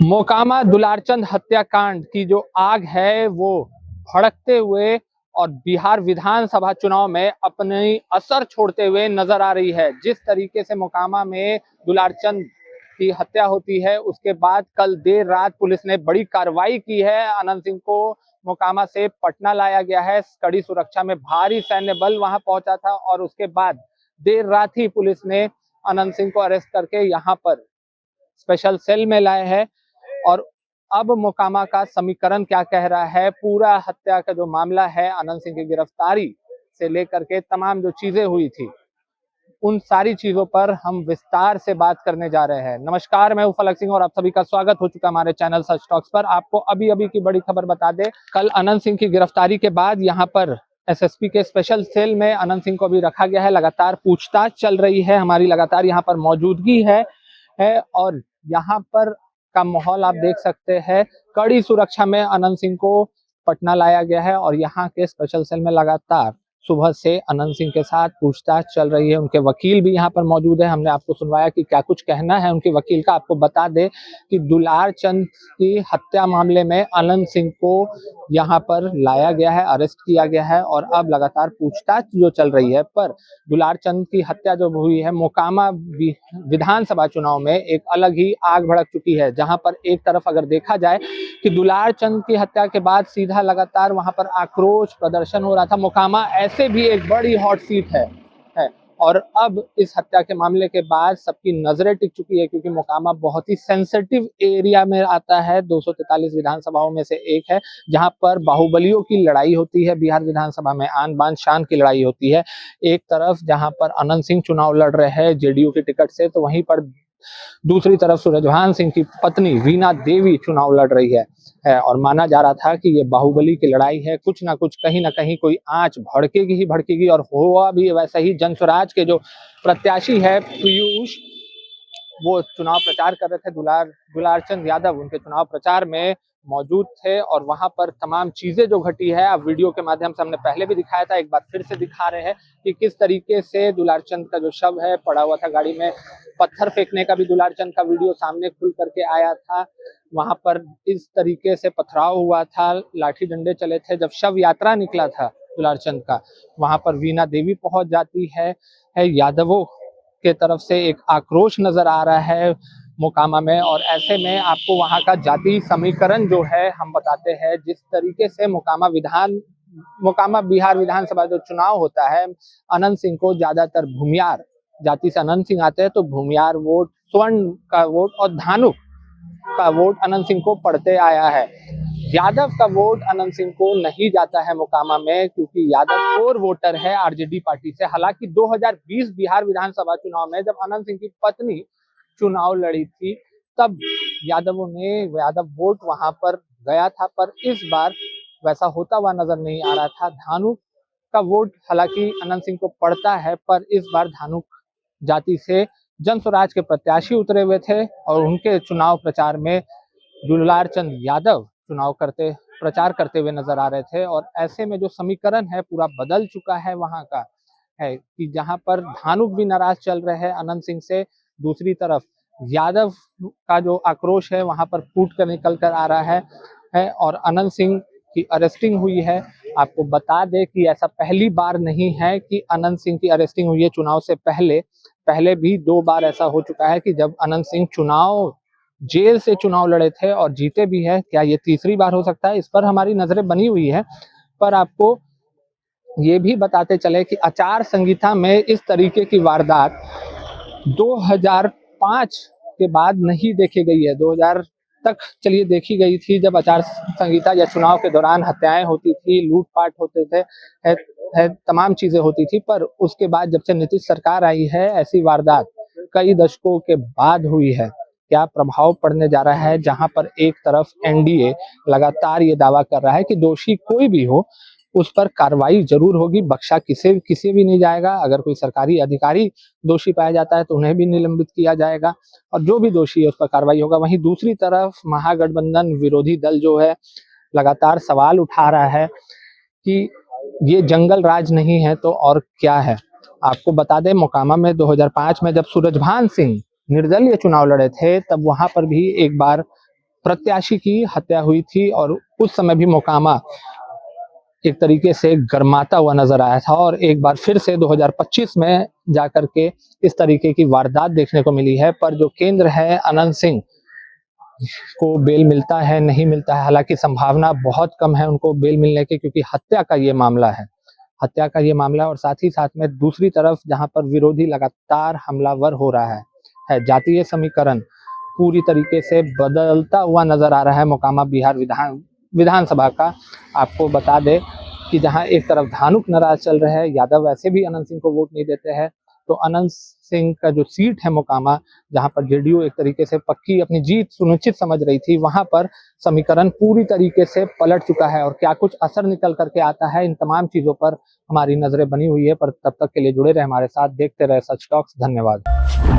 मोकामा दुलारचंद हत्याकांड की जो आग है वो भड़कते हुए और बिहार विधानसभा चुनाव में अपनी असर छोड़ते हुए नजर आ रही है। जिस तरीके से मोकामा में दुलारचंद की हत्या होती है, उसके बाद कल देर रात पुलिस ने बड़ी कार्रवाई की है। अनंत सिंह को मोकामा से पटना लाया गया है। कड़ी सुरक्षा में भारी सैन्य बल वहां पहुंचा था और उसके बाद देर रात ही पुलिस ने अनंत सिंह को अरेस्ट करके यहाँ पर स्पेशल सेल में लाए हैं। और अब मोकामा का समीकरण क्या कह रहा है, पूरा हत्या का जो मामला है, अनंत सिंह की गिरफ्तारी से लेकर के तमाम जो चीजें हुई थी, उन सारी चीजों पर हम विस्तार से बात करने जा रहे हैं। नमस्कार, मैं हूं फलक सिंह और आप सभी का स्वागत हो चुका हमारे चैनल सच टॉक्स पर। आपको अभी अभी की बड़ी खबर बता दे, कल अनंत सिंह की गिरफ्तारी के बाद यहाँ पर एसएसपी के स्पेशल सेल में अनंत सिंह को भी रखा गया है। लगातार पूछताछ चल रही है, हमारी लगातार यहाँ पर मौजूदगी है और यहाँ पर का माहौल आप देख सकते हैं। कड़ी सुरक्षा में अनंत सिंह को पटना लाया गया है और यहाँ के स्पेशल सेल में लगातार सुबह से अनंत सिंह के साथ पूछताछ चल रही है। उनके वकील भी यहाँ पर मौजूद है। हमने आपको सुनवाया कि क्या कुछ कहना है उनके वकील का। आपको बता दे कि दुलारचंद की हत्या मामले में अनंत सिंह को यहाँ पर लाया गया है, अरेस्ट किया गया है और अब लगातार पूछताछ जो चल रही है। पर दुलारचंद की हत्या जो हुई है, मोकामा विधानसभा चुनाव में एक अलग ही आग भड़क चुकी है। जहां पर एक तरफ अगर देखा जाए कि दुलारचंद की हत्या के बाद सीधा लगातार वहां पर आक्रोश प्रदर्शन हो रहा था। मोकामा ऐसे भी एक बड़ी हॉट सीट है और अब इस हत्या के मामले के बाद सबकी नजरें टिक चुकी है, क्योंकि मोकामा बहुत ही सेंसिटिव एरिया में आता है। 243 विधानसभाओं में से एक है जहां पर बाहुबलियों की लड़ाई होती है। बिहार विधानसभा में आन बान शान की लड़ाई होती है। एक तरफ जहां पर अनंत सिंह चुनाव लड़ रहे हैं जेडीयू की टिकट से, तो वहीं पर दूसरी तरफ सूरजभान सिंह की पत्नी वीणा देवी चुनाव लड़ रही है और माना जा रहा था कि ये बाहुबली की लड़ाई है। कुछ ना कुछ कहीं ना कहीं कोई आंच भड़केगी ही भड़केगी और हुआ भी वैसा ही। जन स्वराज के जो प्रत्याशी है पीयूष, वो चुनाव प्रचार कर रहे थे। दुलारचंद यादव उनके चुनाव प्रचार में मौजूद थे और वहां पर तमाम चीजें जो घटी है, अब वीडियो के माध्यम से हमने पहले भी दिखाया था, एक बार फिर से दिखा रहे हैं कि किस तरीके से दुलारचंद का जो शव है पड़ा हुआ था गाड़ी में। पत्थर फेंकने का भी दुलारचंद का वीडियो सामने खुल करके आया था। वहां पर इस तरीके से पथराव हुआ था, लाठी डंडे चले थे। जब शव यात्रा निकला था दुलारचंद का, वहां पर वीणा देवी पहुंच जाती है। यादवों के तरफ से एक आक्रोश नजर आ रहा है मोकामा में और ऐसे में आपको वहां का जाति समीकरण जो है हम बताते हैं। जिस तरीके से मोकामा बिहार विधानसभा जो चुनाव होता है, अनंत सिंह को ज्यादातर भूमियार जाति से अनंत सिंह आते हैं, तो भूमियार वोट, स्वर्ण का वोट और धानुक का वोट अनंत सिंह को पड़ते आया है। यादव का वोट अनंत सिंह को नहीं जाता है मोकामा में, क्योंकि यादव कोर वोटर है आरजेडी पार्टी से। हालांकि 2020 बिहार विधानसभा चुनाव में जब अनंत सिंह की पत्नी चुनाव लड़ी थी, तब यादव वोट वहां पर गया था, पर इस बार वैसा होता हुआ नजर नहीं आ रहा था। धानुक का वोट हालांकि अनंत सिंह को पड़ता है, पर इस बार धानुक जाति से जन स्वराज के प्रत्याशी उतरे हुए थे और उनके चुनाव प्रचार में दुलारचंद यादव प्रचार करते हुए नजर आ रहे थे। और ऐसे में जो समीकरण है पूरा बदल चुका है वहां का, है कि जहां पर धानुक भी नाराज चल रहे हैं अनंत सिंह से, दूसरी तरफ यादव का जो आक्रोश है वहां पर फूट कर निकल कर आ रहा है और अनंत सिंह की अरेस्टिंग हुई है। आपको बता दें कि ऐसा पहली बार नहीं है कि अनंत सिंह की अरेस्टिंग हुई है। चुनाव से पहले भी 2 बार ऐसा हो चुका है कि जब अनंत सिंह जेल से चुनाव लड़े थे और जीते भी है। क्या ये तीसरी बार हो सकता है? इस पर हमारी नजरें बनी हुई है। पर आपको ये भी बताते चले कि आचार संहिता में इस तरीके की वारदात 2005 के बाद नहीं देखी गई है। 2000 तक चलिए देखी गई थी, जब आचार संहिता या चुनाव के दौरान हत्याएं होती थी, लूटपाट होते थे, तमाम चीजें होती थी। पर उसके बाद जब से नीतीश सरकार आई है, ऐसी वारदात कई दशकों के बाद हुई है। क्या प्रभाव पड़ने जा रहा है? जहां पर एक तरफ एनडीए लगातार ये दावा कर रहा है कि दोषी कोई भी हो उस पर कार्रवाई जरूर होगी, बख्शा किसी भी नहीं जाएगा। अगर कोई सरकारी अधिकारी दोषी पाया जाता है तो उन्हें भी निलंबित किया जाएगा और जो भी दोषी है उस पर कार्रवाई होगा। वहीं दूसरी तरफ महागठबंधन विरोधी दल जो है लगातार सवाल उठा रहा है कि ये जंगल राज नहीं है तो और क्या है। आपको बता दें, मोकामा में 2005 में जब सूरजभान सिंह निर्दलीय चुनाव लड़े थे, तब वहां पर भी एक बार प्रत्याशी की हत्या हुई थी और उस समय भी मोकामा एक तरीके से गरमाता हुआ नजर आया था और एक बार फिर से 2025 में जाकर के इस तरीके की वारदात देखने को मिली है। पर जो केंद्र है, अनंत सिंह को बेल मिलता है नहीं मिलता है, हालांकि संभावना बहुत कम है उनको बेल मिलने की, क्योंकि हत्या का ये मामला है, हत्या का ये मामला है। और साथ ही साथ में दूसरी तरफ जहां पर विरोधी लगातार हमलावर हो रहा है जातीय समीकरण पूरी तरीके से बदलता हुआ नजर आ रहा है मोकामा बिहार विधानसभा का। आपको बता दे कि जहां एक तरफ धानुक नाराज चल रहे हैं, यादव वैसे भी अनंत सिंह को वोट नहीं देते हैं, तो अनंत सिंह का जो सीट है मोकामा, जहां पर जेडीयू एक तरीके से पक्की अपनी जीत सुनिश्चित समझ रही थी, वहां पर समीकरण पूरी तरीके से पलट चुका है। और क्या कुछ असर निकल करके आता है, इन तमाम चीजों पर हमारी नजरें बनी हुई है। पर तब तक के लिए जुड़े रहे हमारे साथ, देखते रहे सच टॉक्स। धन्यवाद।